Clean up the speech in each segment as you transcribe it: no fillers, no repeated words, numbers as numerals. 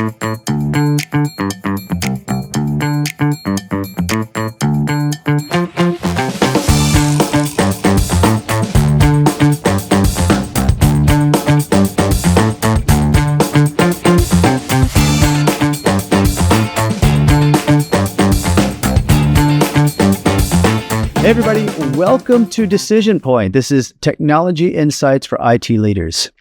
Hey everybody, welcome to Decision Point. This is Technology Insights for IT Leaders.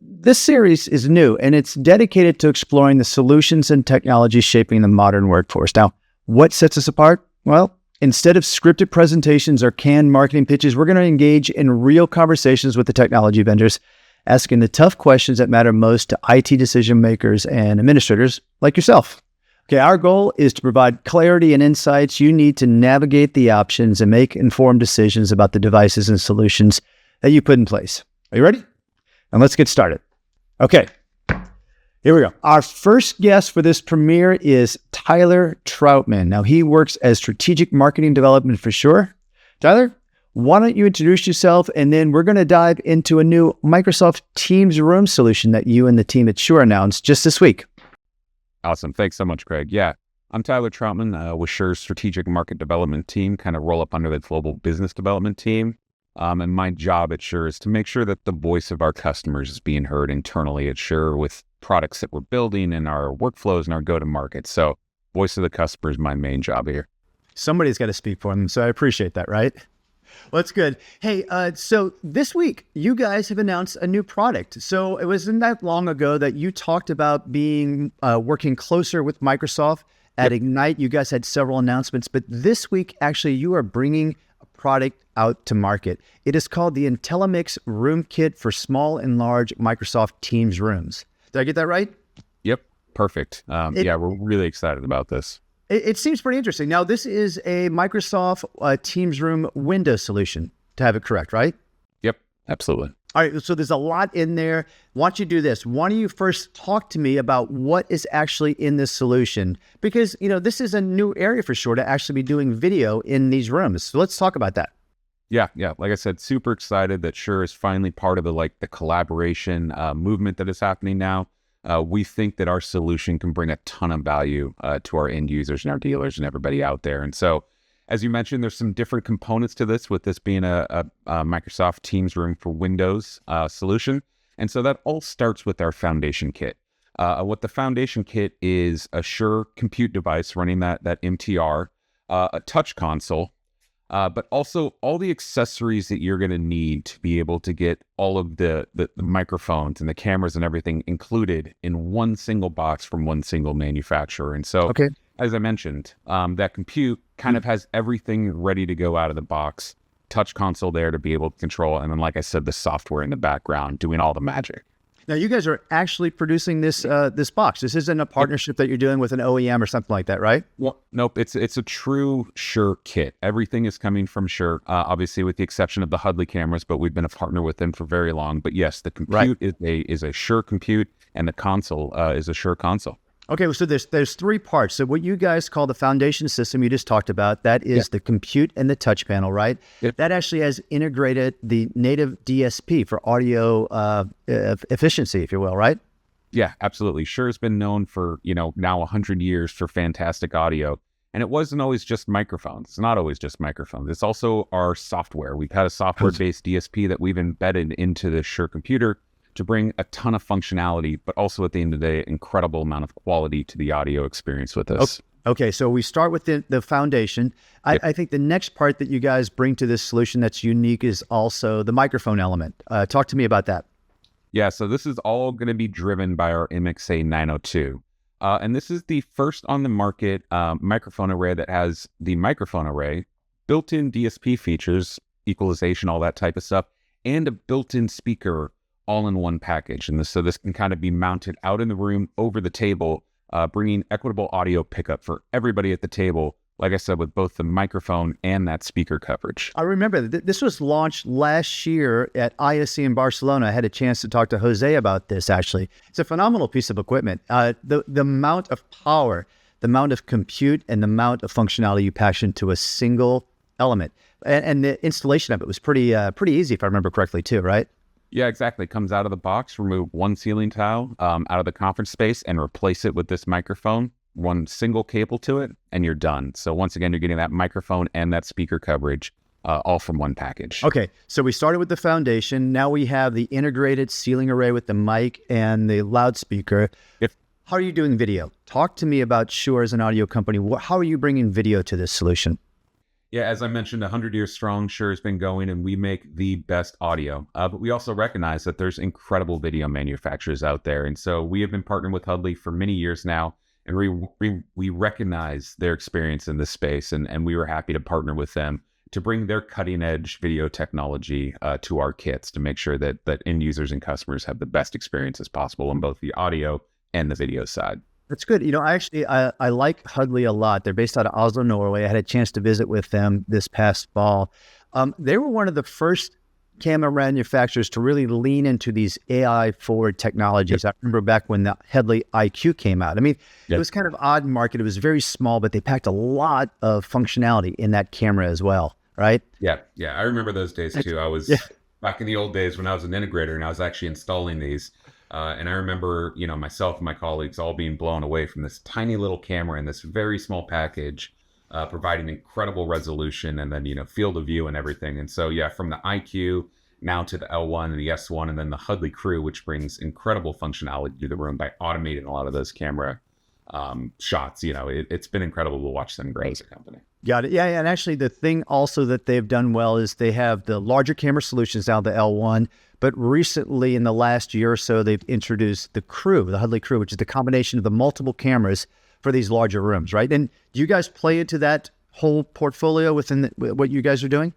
This series is new and it's dedicated to exploring the solutions and technologies shaping the modern workforce. Now, what sets us apart? Well, instead of scripted presentations or canned marketing pitches, we're going to engage in real conversations with the technology vendors, asking the tough questions that matter most to IT decision makers and administrators like yourself. Okay, our goal is to provide clarity and insights you need to navigate the options and make informed decisions about the devices and solutions that you put in place. Are you ready? And let's get started. Okay, here we go. Our first guest for this premiere is Tyler Troutman. Now, he works as strategic marketing development for Shure. Tyler, why don't you introduce yourself, and then we're going to dive into a new Microsoft Teams Room solution that you and the team at Shure announced just this week. Awesome. Thanks so much, Craig. Yeah, I'm Tyler Troutman with Shure's strategic market development team, kind of roll up under the global business development team. And my job at Shure is to make sure that the voice of our customers is being heard internally at Shure with products that we're building and our workflows and our go-to-market. So voice of the customer is my main job here. Somebody's got to speak for them, so I appreciate that, right? Well, that's good. Hey, so this week, you guys have announced a new product. So it wasn't that long ago that you talked about being working closer with Microsoft at Ignite. You guys had several announcements, but this week, actually, you are bringing a product out to market. It is called the IntelliMix Room Kit for small and large Microsoft Teams rooms. Did I get that right? Yep, perfect. Yeah, we're really excited about this. It seems pretty interesting. Now, this is a Microsoft Teams Room Windows solution, to have it correct, right? Yep, absolutely. All right, so there's a lot in there. Why don't you do this? Why don't you first talk to me about what is actually in this solution? Because, you know, this is a new area for Shure to actually be doing video in these rooms. So let's talk about that. Yeah. Like I said, super excited that Shure is finally part of the collaboration movement that is happening now. We think that our solution can bring a ton of value to our end users and our dealers and everybody out there. And so, as you mentioned, there's some different components to this, with this being a Microsoft Teams Room for Windows solution. And so that all starts with our Foundation Kit. What the Foundation Kit is: a Shure compute device running that MTR, a touch console, but also all the accessories that you're going to need to be able to get all of the microphones and the cameras and everything included in one single box from one single manufacturer. And so, as I mentioned, that compute kind of has everything ready to go out of the box, touch console there to be able to control, and then, like I said, the software in the background doing all the magic. Now, you guys are actually producing this this box. This isn't a partnership that you're doing with an OEM or something like that, right? Well, nope. It's a true Shure kit. Everything is coming from Shure, obviously with the exception of the Hudley cameras, but we've been a partner with them for very long. But yes, the compute is a Shure compute, and the console is a Shure console. Okay, so there's three parts. So what you guys call the foundation system you just talked about, that is the compute and the touch panel, right? Yep. That actually has integrated the native DSP for audio efficiency, if you will, right? Yeah, absolutely. Shure has been known for, now 100 years for fantastic audio. And it wasn't always just microphones. It's not always just microphones. It's also our software. We've had a software-based DSP that we've embedded into the Shure computer to bring a ton of functionality, but also at the end of the day, incredible amount of quality to the audio experience with us. Okay, so we start with the foundation. I think the next part that you guys bring to this solution that's unique is also the microphone element. Talk to me about that. Yeah, so this is all going to be driven by our MXA 902. And this is the first on the market microphone array that has the microphone array, built-in DSP features, equalization, all that type of stuff, and a built-in speaker all in one package. And so this can kind of be mounted out in the room over the table, bringing equitable audio pickup for everybody at the table, like I said, with both the microphone and that speaker coverage. I remember this was launched last year at ISE in Barcelona. I had a chance to talk to Jose about this, actually. It's a phenomenal piece of equipment. The amount of power, the amount of compute, and the amount of functionality you packed into a single element. And the installation of it was pretty easy, if I remember correctly, too, right? Yeah, exactly. Comes out of the box, remove one ceiling tile out of the conference space and replace it with this microphone, one single cable to it, and you're done. So once again, you're getting that microphone and that speaker coverage all from one package. Okay, so we started with the foundation. Now we have the integrated ceiling array with the mic and the loudspeaker. How are you doing video? Talk to me about Shure as an audio company. How are you bringing video to this solution? Yeah, as I mentioned, 100 years strong, Shure has been going, and we make the best audio. But we also recognize that there's incredible video manufacturers out there. And so we have been partnering with Hudley for many years now, and we recognize their experience in this space, and we were happy to partner with them to bring their cutting-edge video technology to our kits to make sure that end users and customers have the best experiences possible on both the audio and the video side. That's good. You know, I like Hudley a lot. They're based out of Oslo, Norway. I had a chance to visit with them this past fall. They were one of the first camera manufacturers to really lean into these AI-forward technologies. Yep. I remember back when the Hudley IQ came out. I mean, Yep. It was kind of odd market. It was very small, but they packed a lot of functionality in that camera as well, right? Yeah, I remember those days too. I was back in the old days when I was an integrator and I was actually installing these. And I remember, myself and my colleagues all being blown away from this tiny little camera in this very small package, providing incredible resolution and then, field of view and everything. And so, from the IQ now to the L1 and the S1 and then the Hudley Crew, which brings incredible functionality to the room by automating a lot of those camera shots. It's been incredible to watch them grow as a company. Got it. Yeah. And actually the thing also that they've done well is they have the larger camera solutions now, the L1, but recently in the last year or so, they've introduced the Crew, the Hudley Crew, which is the combination of the multiple cameras for these larger rooms, right? And do you guys play into that whole portfolio within what you guys are doing?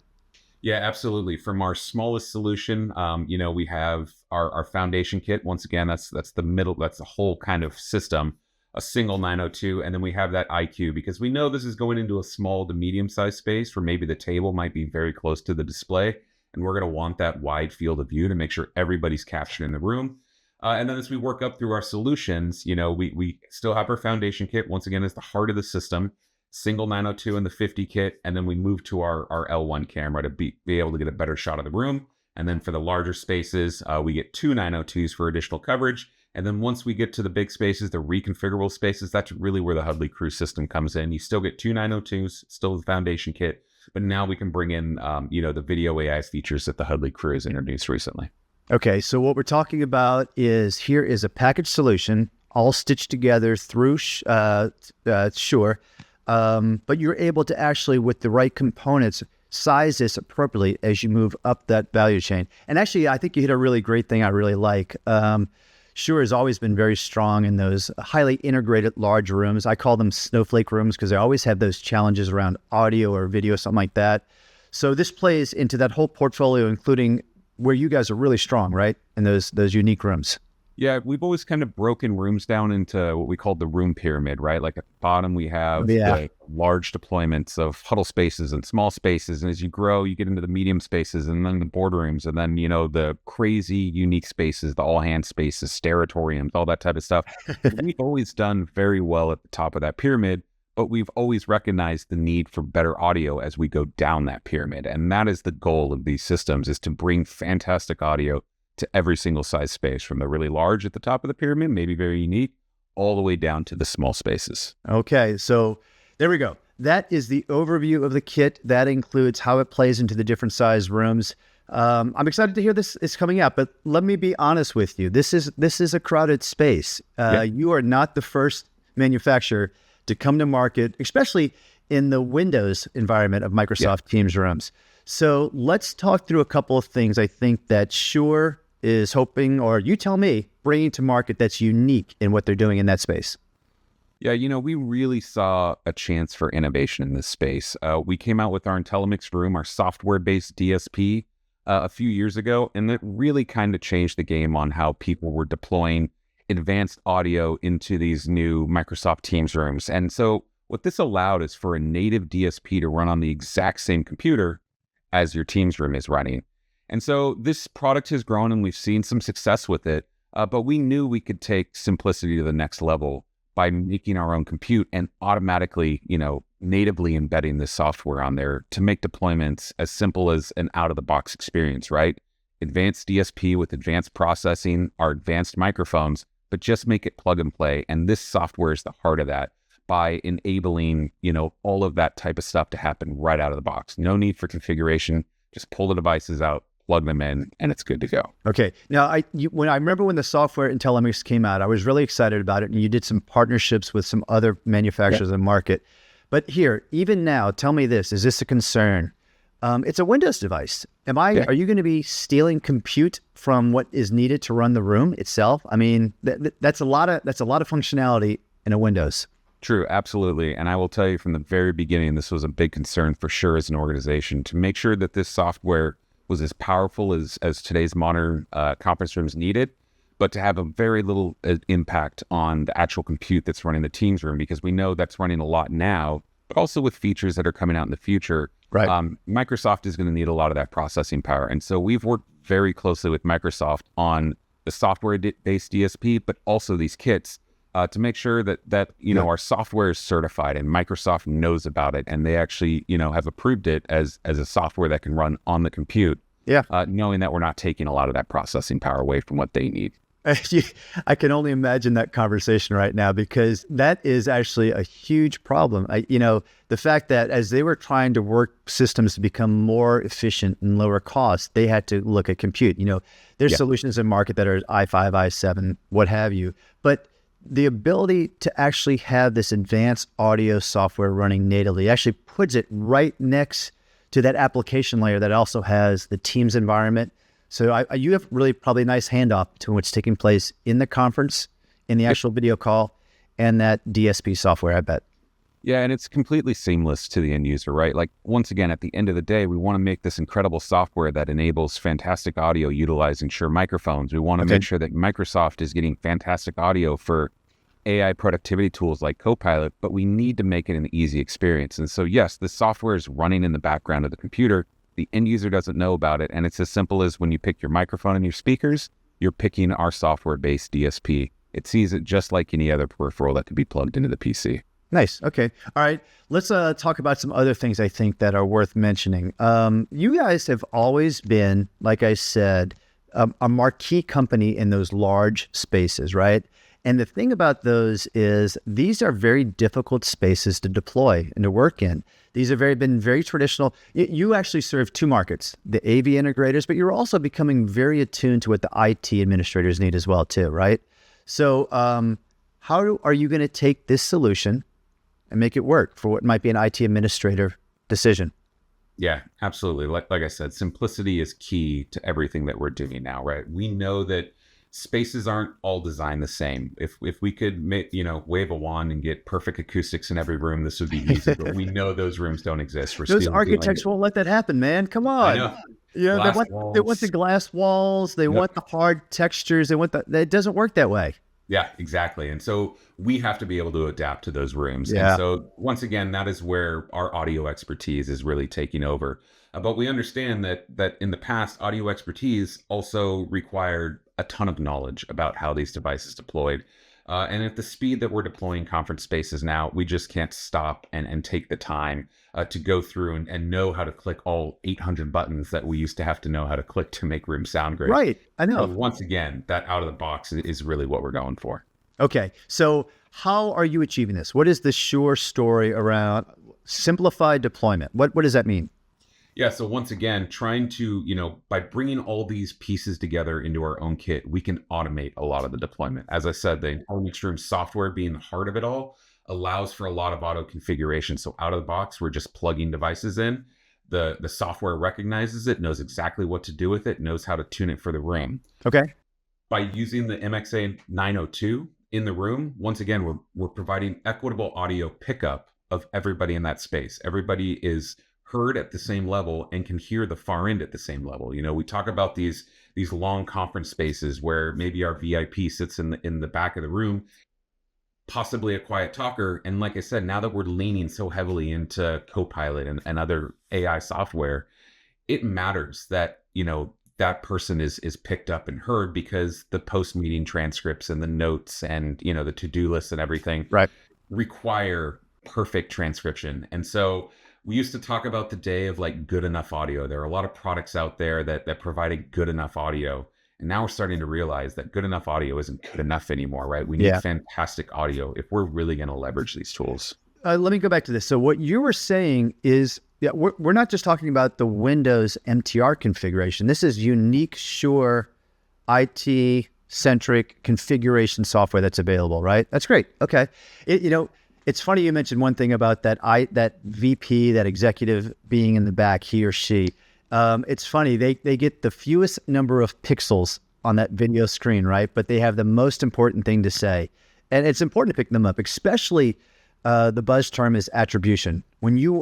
Yeah, absolutely. From our smallest solution, we have our foundation kit. Once again, that's the middle, that's the whole kind of system. A single 902, and then we have that IQ because we know this is going into a small to medium-sized space where maybe the table might be very close to the display, and we're going to want that wide field of view to make sure everybody's captured in the room. And then as we work up through our solutions, we still have our foundation kit. Once again, is the heart of the system, single 902 and the 50 kit, and then we move to our L1 camera to be able to get a better shot of the room. And then for the larger spaces, we get two 902s for additional coverage. And then once we get to the big spaces, the reconfigurable spaces, that's really where the Hudley Crew system comes in. You still get two 902s, still the foundation kit, but now we can bring in, the video AI features that the Hudley Crew has introduced recently. Okay, so what we're talking about is here is a package solution all stitched together through Shure, but you're able to actually, with the right components, size this appropriately as you move up that value chain. And actually, I think you hit a really great thing I really like. Shure has always been very strong in those highly integrated large rooms. I call them snowflake rooms because they always have those challenges around audio or video, something like that. So this plays into that whole portfolio, including where you guys are really strong, right? In those unique rooms. Yeah, we've always kind of broken rooms down into what we call the room pyramid, right? Like at the bottom, we have the large deployments of huddle spaces and small spaces. And as you grow, you get into the medium spaces and then the boardrooms and then, the crazy unique spaces, the all hand spaces, steratoriums, all that type of stuff. We've always done very well at the top of that pyramid, but we've always recognized the need for better audio as we go down that pyramid. And that is the goal of these systems, is to bring fantastic audio to every single size space, from the really large at the top of the pyramid, maybe very unique, all the way down to the small spaces. Okay, so there we go. That is the overview of the kit. That includes how it plays into the different size rooms. I'm excited to hear this is coming out, but let me be honest with you. This is a crowded space. You are not the first manufacturer to come to market, especially in the Windows environment of Microsoft Teams rooms. So let's talk through a couple of things I think that Shure is hoping, or you tell me, bringing to market that's unique in what they're doing in that space. Yeah, we really saw a chance for innovation in this space. We came out with our IntelliMix Room, our software-based DSP, a few years ago, and it really kind of changed the game on how people were deploying advanced audio into these new Microsoft Teams rooms. And so what this allowed is for a native DSP to run on the exact same computer as your Teams room is running. And so this product has grown and we've seen some success with it, but we knew we could take simplicity to the next level by making our own compute and automatically, natively embedding this software on there to make deployments as simple as an out-of-the-box experience, right? advanced DSP with advanced processing, our advanced microphones, but just make it plug and play. And this software is the heart of that by enabling, all of that type of stuff to happen right out of the box. No need for configuration. Just pull the devices out, plug them in, and it's good to go. Okay. Now, when I remember when the software IntelliMix came out, I was really excited about it, and you did some partnerships with some other manufacturers in the market. But here, even now, tell me this: is this a concern? It's a Windows device. Are you going to be stealing compute from what is needed to run the room itself? I mean, that's a lot of functionality in a Windows. True, absolutely. And I will tell you from the very beginning, this was a big concern for Shure as an organization to make sure that this software was as powerful as today's modern conference rooms needed, but to have a very little impact on the actual compute that's running the Teams room, because we know that's running a lot now, but also with features that are coming out in the future. Right. Microsoft is going to need a lot of that processing power. And so we've worked very closely with Microsoft on the software-based DSP, but also these kits to make sure that our software is certified and Microsoft knows about it, and they actually have approved it as a software that can run on the compute. Yeah. Knowing that we're not taking a lot of that processing power away from what they need. I can only imagine that conversation right now, because that is actually a huge problem. The fact that as they were trying to work systems to become more efficient and lower cost, they had to look at compute. There's solutions in market that are i5, i7, what have you, but the ability to actually have this advanced audio software running natively actually puts it right next to that application layer that also has the Teams environment. So you have really probably a nice handoff between what's taking place in the conference, in the actual video call, and that DSP software, I bet. Yeah, and it's completely seamless to the end user, right? Like, once again, at the end of the day, we want to make this incredible software that enables fantastic audio utilizing Shure microphones. We want to make sure that Microsoft is getting fantastic audio for AI productivity tools like Copilot, but we need to make it an easy experience. And so, yes, the software is running in the background of the computer. The end user doesn't know about it. And it's as simple as when you pick your microphone and your speakers, you're picking our software-based DSP. It sees it just like any other peripheral that could be plugged into the PC. Nice. Okay. All right. Let's talk about some other things I think that are worth mentioning. You guys have always been, like I said, a marquee company in those large spaces, right? And the thing about those is these are very difficult spaces to deploy and to work in. These have been very traditional. You actually serve two markets, the AV integrators, but you're also becoming very attuned to what the IT administrators need as well too, right? So how are you going to take this solution and make it work for what might be an IT administrator decision? Yeah, absolutely. Like I said, simplicity is key to everything that we're doing now, right? We know that spaces aren't all designed the same. If we could wave a wand and get perfect acoustics in every room, this would be easy. But we know those rooms don't exist. Those architects won't let that happen, man. Come on. I know. They want the glass walls. They want the hard textures. It doesn't work that way. Yeah, exactly. And so we have to be able to adapt to those rooms. Yeah. And so once again, that is where our audio expertise is really taking over. But we understand that in the past, audio expertise also required a ton of knowledge about how these devices deployed. And at the speed that we're deploying conference spaces now, we just can't stop and take the time to go through and know how to click all 800 buttons that we used to have to know how to click to make rooms sound great. Right. I know. So once again, that out of the box is really what we're going for. Okay. So how are you achieving this? What is the Shure story around simplified deployment? What does that mean? Yeah, so once again, trying to, by bringing all these pieces together into our own kit, we can automate a lot of the deployment. As I said, the IntelliMix Room software being the heart of it all allows for a lot of auto configuration. So out of the box, we're just plugging devices in. The software recognizes it, knows exactly what to do with it, knows how to tune it for the room. Okay. By using the MXA 902 in the room, once again, we're providing equitable audio pickup of everybody in that space. Everybody is heard at the same level and can hear the far end at the same level. We talk about these long conference spaces where maybe our VIP sits in the back of the room, possibly a quiet talker. And like I said, now that we're leaning so heavily into Copilot and other AI software, it matters that, that person is picked up and heard, because the post-meeting transcripts and the notes and, the to-do lists and everything require perfect transcription. And so we used to talk about the day of like good enough audio. There are a lot of products out there that provided good enough audio. And now we're starting to realize that good enough audio isn't good enough anymore, right? We need Yeah. fantastic audio if we're really going to leverage these tools. Let me go back to this. So what you were saying is, yeah, we're not just talking about the Windows MTR configuration. This is unique Shure IT centric configuration software that's available, right? That's great. Okay. It's funny you mentioned one thing about that VP, that executive being in the back, he or she. It's funny, they get the fewest number of pixels on that video screen, right? But they have the most important thing to say. And it's important to pick them up, especially the buzz term is attribution.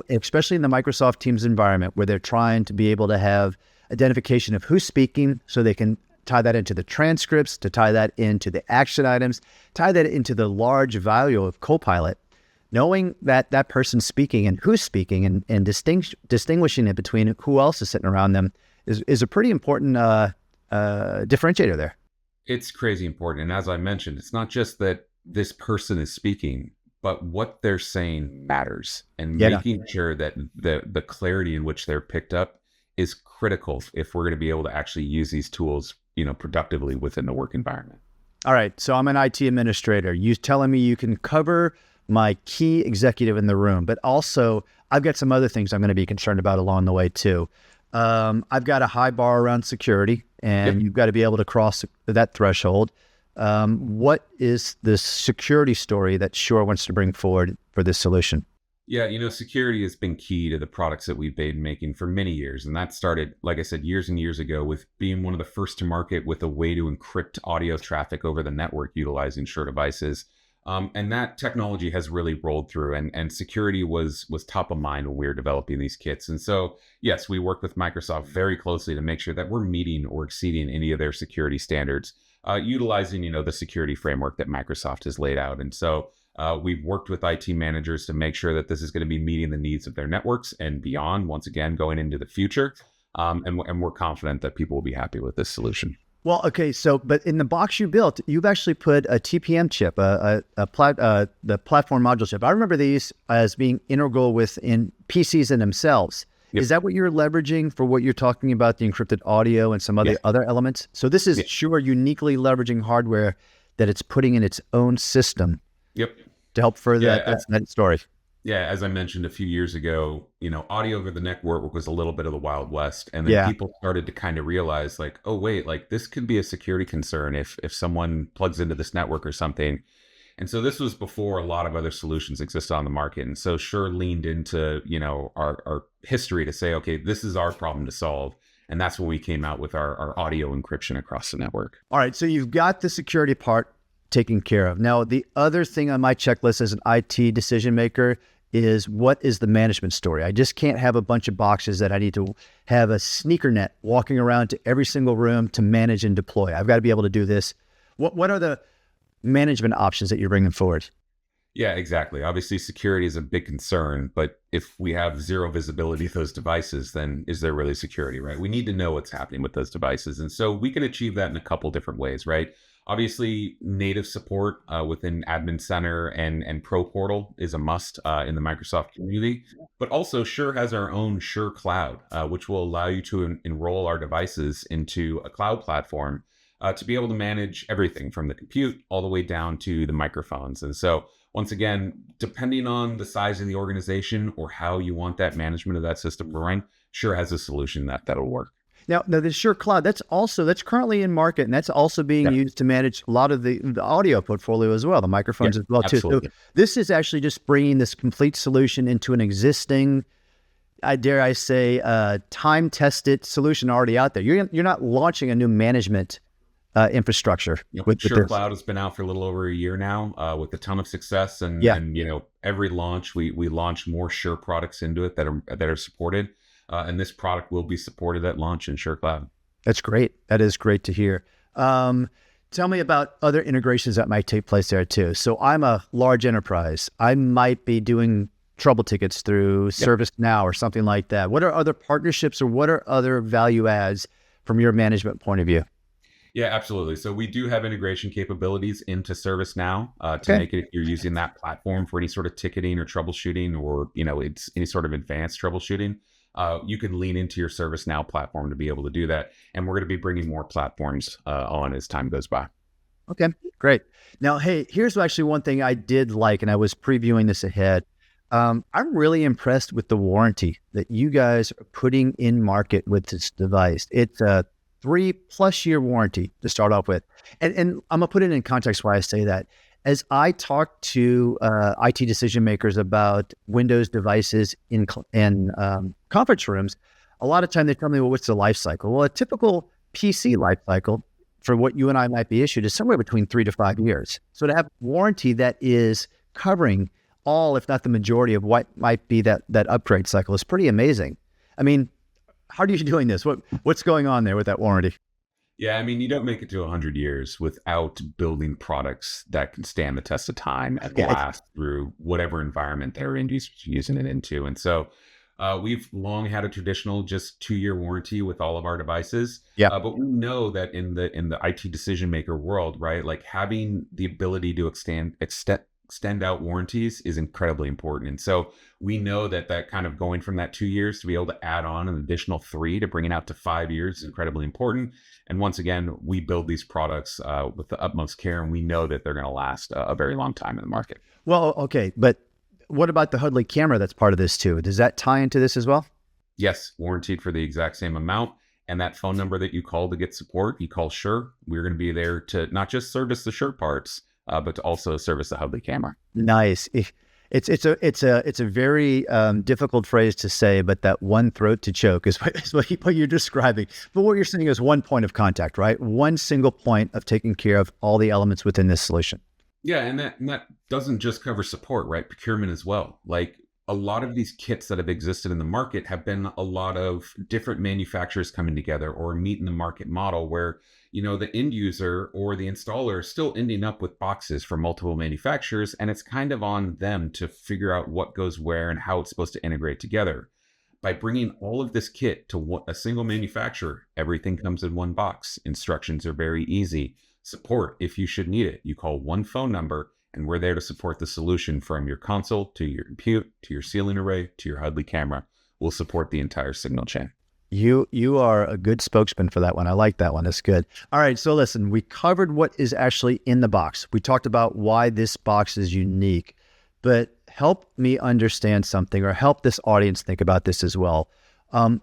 Especially in the Microsoft Teams environment where they're trying to be able to have identification of who's speaking so they can tie that into the transcripts, to tie that into the action items, tie that into the large value of Copilot. Knowing that that person's speaking and who's speaking and distinguishing it between who else is sitting around them is a pretty important differentiator there. It's crazy important. And as I mentioned, it's not just that this person is speaking, but what they're saying matters. And making sure that the clarity in which they're picked up is critical if we're going to be able to actually use these tools, productively within the work environment. All right. So I'm an IT administrator. You telling me you can cover my key executive in the room, but also I've got some other things I'm going to be concerned about along the way too. I've got a high bar around security, and you've got to be able to cross that threshold. What is the security story that Shure wants to bring forward for this solution? Yeah, security has been key to the products that we've been making for many years. And that started, like I said, years and years ago with being one of the first to market with a way to encrypt audio traffic over the network utilizing Shure devices. And that technology has really rolled through, and security was top of mind when we were developing these kits. And so, yes, we work with Microsoft very closely to make sure that we're meeting or exceeding any of their security standards, utilizing, the security framework that Microsoft has laid out. And so we've worked with IT managers to make sure that this is going to be meeting the needs of their networks and beyond, once again, going into the future. And we're confident that people will be happy with this solution. Well, okay, but in the box you built, you've actually put a TPM chip, the platform module chip. I remember these as being integral within PCs in themselves. Yep. Is that what you're leveraging for what you're talking about, the encrypted audio and some other elements? So this is Shure uniquely leveraging hardware that it's putting in its own system. Yep. To help further that story. Yeah, as I mentioned a few years ago, audio over the network was a little bit of the Wild West. And then people started to kind of realize like, oh, wait, like this could be a security concern if someone plugs into this network or something. And so this was before a lot of other solutions existed on the market. And so Shure leaned into, our history to say, okay, this is our problem to solve. And that's when we came out with our audio encryption across the network. All right, so you've got the security part taken care of. Now, the other thing on my checklist as an IT decision maker is what is the management story? I just can't have a bunch of boxes that I need to have a sneaker net walking around to every single room to manage and deploy. I've got to be able to do this. What are the management options that you're bringing forward? Yeah, exactly. Obviously, security is a big concern, but if we have zero visibility of those devices, then is there really security, right? We need to know what's happening with those devices. And so we can achieve that in a couple different ways, right? Obviously, native support within Admin Center and Pro Portal is a must in the Microsoft community. But also, Shure has our own Shure Cloud, which will allow you to enroll our devices into a cloud platform to be able to manage everything from the compute all the way down to the microphones. And so, once again, depending on the size of the organization or how you want that management of that system to run, Shure has a solution that'll work. Now the Shure Cloud, that's currently in market, and that's also being used to manage a lot of the audio portfolio as well, the microphones as well too. Absolutely. So this is actually just bringing this complete solution into an existing, dare I say, time-tested solution already out there. You're not launching a new management infrastructure. Shure Cloud has been out for a little over a year now with a ton of success, and every launch we launch more Shure products into it that are supported. And this product will be supported at launch in Shure Cloud. That's great. That is great to hear. Tell me about other integrations that might take place there too. So I'm a large enterprise. I might be doing trouble tickets through ServiceNow or something like that. What are other partnerships or what are other value adds from your management point of view? Yeah, absolutely. So we do have integration capabilities into ServiceNow to Okay. make it if you're using that platform for any sort of ticketing or troubleshooting, or it's any sort of advanced troubleshooting. You can lean into your ServiceNow platform to be able to do that, and we're going to be bringing more platforms on as time goes by. Okay, great. Now, hey, here's actually one thing I did like, and I was previewing this ahead. I'm really impressed with the warranty that you guys are putting in market with this device. It's a 3+ year warranty to start off with. And I'm gonna put it in context why I say that. As I talk to IT decision makers about Windows devices in conference rooms, a lot of time they tell me, well, what's the life cycle? Well, a typical PC life cycle for what you and I might be issued is somewhere between 3 to 5 years. So to have warranty that is covering all, if not the majority of what might be that upgrade cycle is pretty amazing. I mean, how are you doing this? What's going on there with that warranty? Yeah, I mean, you don't make it to 100 years without building products that can stand the test of time and Yeah, last through whatever environment their end users are using it into. And so we've long had a traditional just 2-year warranty with all of our devices. yeah, But we know that in the IT decision maker world, right, like having the ability to extend out warranties is incredibly important. And so we know that kind of going from that 2 years to be able to add on an additional 3 to bring it out to 5 years is incredibly important. And once again, we build these products with the utmost care, and we know that they're going to last a very long time in the market. Well, okay, but what about the Hudley camera that's part of this too? Does that tie into this as well? Yes, warranted for the exact same amount. And that phone number that you call to get support, you call Shure. We're going to be there to not just service the Shure parts, but to also service the Hudley camera. Nice. It's a very difficult phrase to say, but that one throat to choke is what you're describing. But what you're saying is one point of contact, right? One single point of taking care of all the elements within this solution. Yeah, and that doesn't just cover support, right? Procurement as well. Like a lot of these kits that have existed in the market have been a lot of different manufacturers coming together or meeting the market model where, the end user or the installer is still ending up with boxes from multiple manufacturers, and it's kind of on them to figure out what goes where and how it's supposed to integrate together. By bringing all of this kit to a single manufacturer, everything comes in one box. Instructions are very easy. Support, if you should need it, you call one phone number, and we're there to support the solution from your console to your compute to your ceiling array to your Hudley camera. We'll support the entire signal chain. You are a good spokesman for that one. I like that one. That's good. All right. So listen, we covered what is actually in the box. We talked about why this box is unique, but help me understand something, or help this audience think about this as well.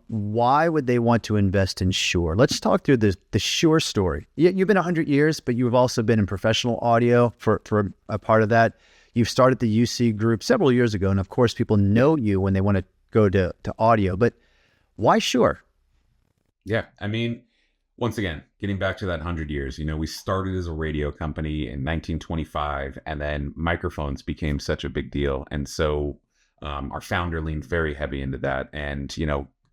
Why would they want to invest in Shure? Let's talk through the Shure story. You've been 100 years, but you've also been in professional audio for a part of that. You've started the UC group several years ago. And of course, people know you when they want to go to audio, but why Shure? Yeah, I mean, once again, getting back to that 100 years, we started as a radio company in 1925, and then microphones became such a big deal. And so our founder leaned very heavy into that. And,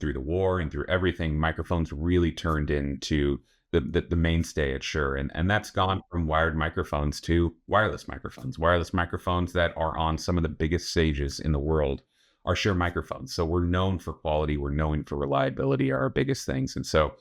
through the war and through everything, microphones really turned into the mainstay at Shure. And that's gone from wired microphones to wireless microphones that are on some of the biggest stages in the world are Shure microphones. So we're known for quality. We're known for reliability are our biggest things. And so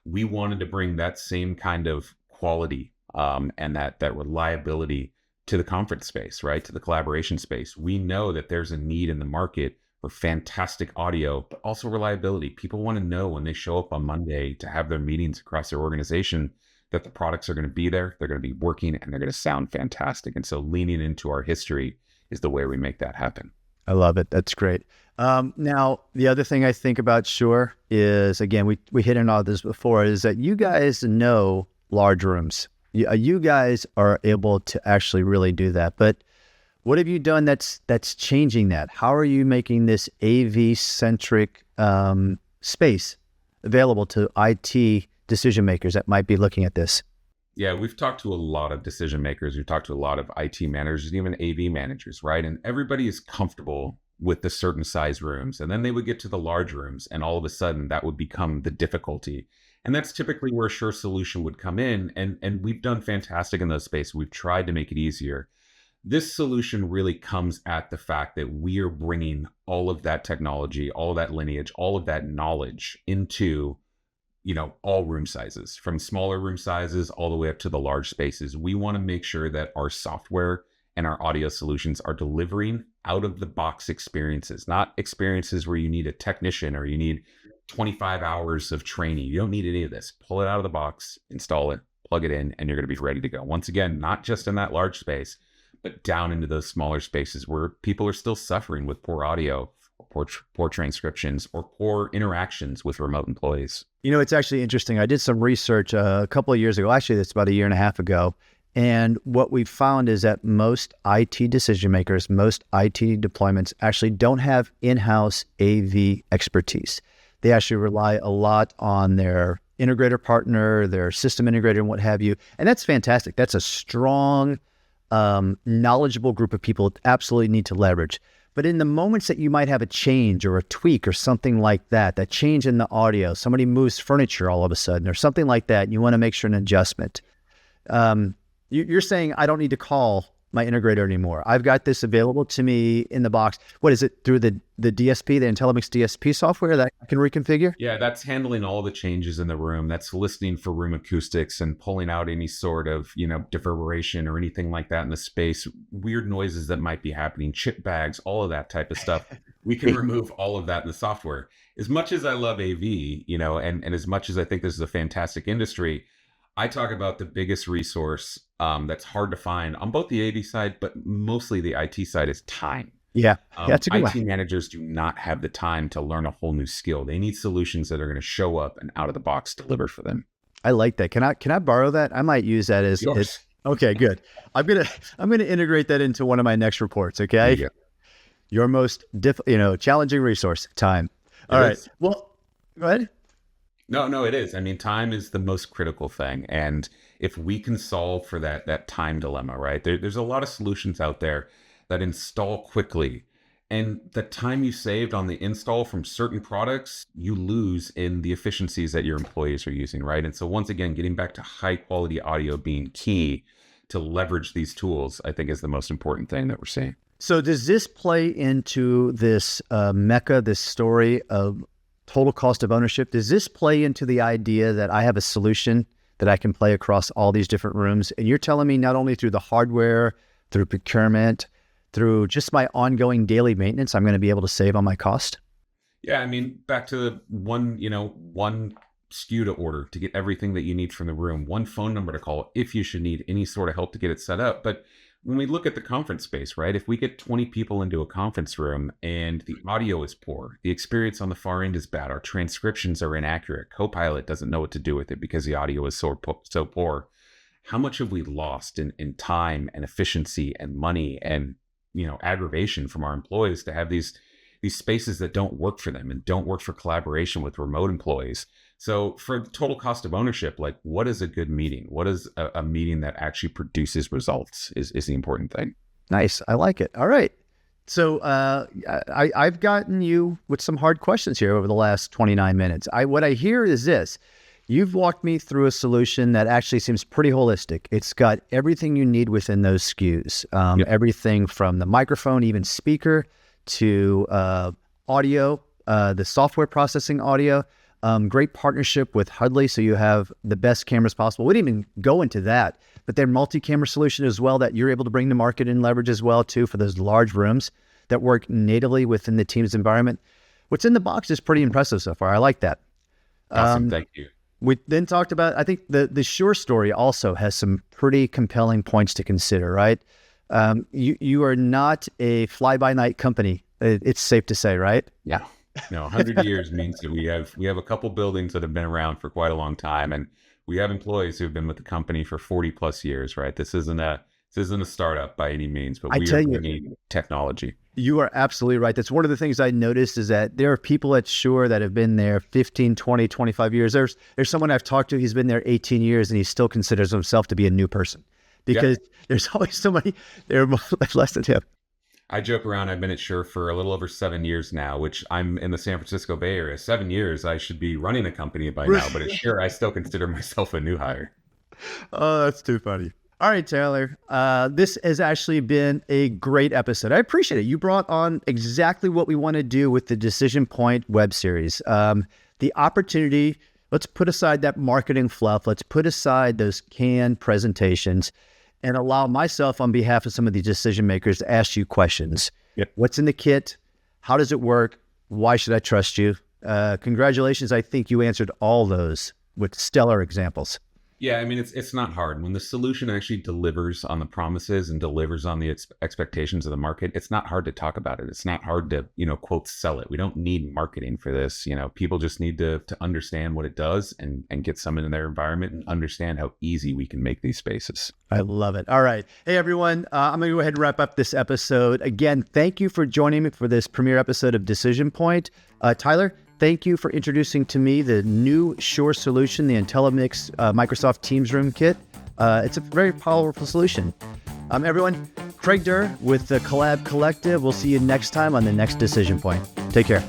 we wanted to bring that same kind of quality and that reliability to the conference space, right? To the collaboration space. We know that there's a need in the market for fantastic audio, but also reliability. People want to know when they show up on Monday to have their meetings across their organization that the products are going to be there, they're going to be working, and they're going to sound fantastic. And so leaning into our history is the way we make that happen. I love it. That's great. Now, the other thing I think about Shure is, again, we hit on all this before, is that you guys know large rooms. You guys are able to actually really do that. But what have you done that's changing that? How are you making this AV-centric space available to IT decision makers that might be looking at this? Yeah, we've talked to a lot of decision makers. We've talked to a lot of IT managers and even AV managers, right? And everybody is comfortable with the certain size rooms. And then they would get to the large rooms, and all of a sudden that would become the difficulty. And that's typically where Shure solution would come in. And we've done fantastic in those spaces. We've tried to make it easier. This solution really comes at the fact that we are bringing all of that technology, all of that lineage, all of that knowledge into all room sizes, from smaller room sizes all the way up to the large spaces. We want to make sure that our software and our audio solutions are delivering out of the box experiences, not experiences where you need a technician or you need 25 hours of training. You don't need any of this. Pull it out of the box, install it, plug it in, and you're going to be ready to go. Once again, not just in that large space, but down into those smaller spaces where people are still suffering with poor audio, poor transcriptions, or poor interactions with remote employees. It's actually interesting. I did some research a couple of years ago. Actually, that's about a year and a half ago. And what we found is that most IT decision makers, most IT deployments actually don't have in-house AV expertise. They actually rely a lot on their integrator partner, their system integrator, and what have you. And that's fantastic. That's a strong, knowledgeable group of people that absolutely need to leverage. But in the moments that you might have a change or a tweak or something like that, that change in the audio, somebody moves furniture all of a sudden or something like that, and you want to make sure an adjustment. You're saying I don't need to call my integrator anymore. I've got this available to me in the box. What is it, through the DSP, the IntelliMix DSP software that I can reconfigure? Yeah, that's handling all the changes in the room. That's listening for room acoustics and pulling out any sort of, reverberation or anything like that in the space, weird noises that might be happening, chip bags, all of that type of stuff. We can remove all of that in the software. As much as I love AV, and as much as I think this is a fantastic industry, I talk about the biggest resource that's hard to find on both the AV side, but mostly the IT side, is time. Yeah, that's a good IT one. managers do not have the time to learn a whole new skill. They need solutions that are going to show up and out of the box deliver for them. I like that. Can I borrow that? I might use that as okay, good. I'm gonna integrate that into one of my next reports. Okay, Yeah. Your most challenging resource, time. All right. Well, go ahead. No, it is. I mean, time is the most critical thing. And if we can solve for that time dilemma, right? There's a lot of solutions out there that install quickly. And the time you saved on the install from certain products, you lose in the efficiencies that your employees are using, right? And so once again, getting back to high quality audio being key to leverage these tools, I think is the most important thing that we're seeing. So does this play into this mecca, this story of total cost of ownership? Does this play into the idea that I have a solution that I can play across all these different rooms? And you're telling me not only through the hardware, through procurement, through just my ongoing daily maintenance, I'm going to be able to save on my cost? Yeah, I mean, back to one SKU to order to get everything that you need from the room, one phone number to call if you should need any sort of help to get it set up. But when we look at the conference space, right, if we get 20 people into a conference room and the audio is poor, the experience on the far end is bad, our transcriptions are inaccurate, Copilot doesn't know what to do with it because the audio is so poor, how much have we lost in time and efficiency and money and aggravation from our employees to have these spaces that don't work for them and don't work for collaboration with remote employees? So for total cost of ownership, like, what is a good meeting? What is a meeting that actually produces results is the important thing. Nice. I like it. All right. So I've gotten you with some hard questions here over the last 29 minutes. What I hear is this. You've walked me through a solution that actually seems pretty holistic. It's got everything you need within those SKUs, everything from the microphone, even speaker, to audio, the software processing audio. Great partnership with Hudley, so you have the best cameras possible. We didn't even go into that, but their multi-camera solution as well that you're able to bring to market and leverage as well too for those large rooms that work natively within the team's environment. What's in the box is pretty impressive so far. I like that. Awesome, thank you. We then talked about, I think the Shure story also has some pretty compelling points to consider, right? You are not a fly-by-night company. It's safe to say, right? Yeah. No, 100 years means that we have a couple buildings that have been around for quite a long time, and we have employees who have been with the company for 40 plus years, right? This isn't a startup by any means, but we are bringing technology. You are absolutely right. That's one of the things I noticed is that there are people at Shure that have been there 15, 20, 25 years. There's someone I've talked to, he's been there 18 years and he still considers himself to be a new person because there's always somebody there less than him. I joke around, I've been at Shure for a little over 7 years now, which I'm in the San Francisco Bay Area. 7 years, I should be running a company by now, but at Shure, I still consider myself a new hire. Oh, that's too funny. All right, Taylor, this has actually been a great episode. I appreciate it. You brought on exactly what we want to do with the Decision Point web series. The opportunity let's put aside that marketing fluff. Let's put aside those canned presentations and allow myself on behalf of some of these decision makers to ask you questions. Yep. What's in the kit? How does it work? Why should I trust you? Congratulations. I think you answered all those with stellar examples. Yeah, I mean, it's not hard. When the solution actually delivers on the promises and delivers on the expectations of the market, it's not hard to talk about it. It's not hard to, quote, sell it. We don't need marketing for this. People just need to understand what it does and get some in their environment and understand how easy we can make these spaces. I love it. All right. Hey, everyone. I'm going to go ahead and wrap up this episode. Again, thank you for joining me for this premiere episode of Decision Point. Tyler, thank you for introducing to me the new Shure solution, the IntelliMix Microsoft Teams Room Kit. It's a very powerful solution. Everyone, Craig Durr with the Collab Collective. We'll see you next time on the next Decision Point. Take care.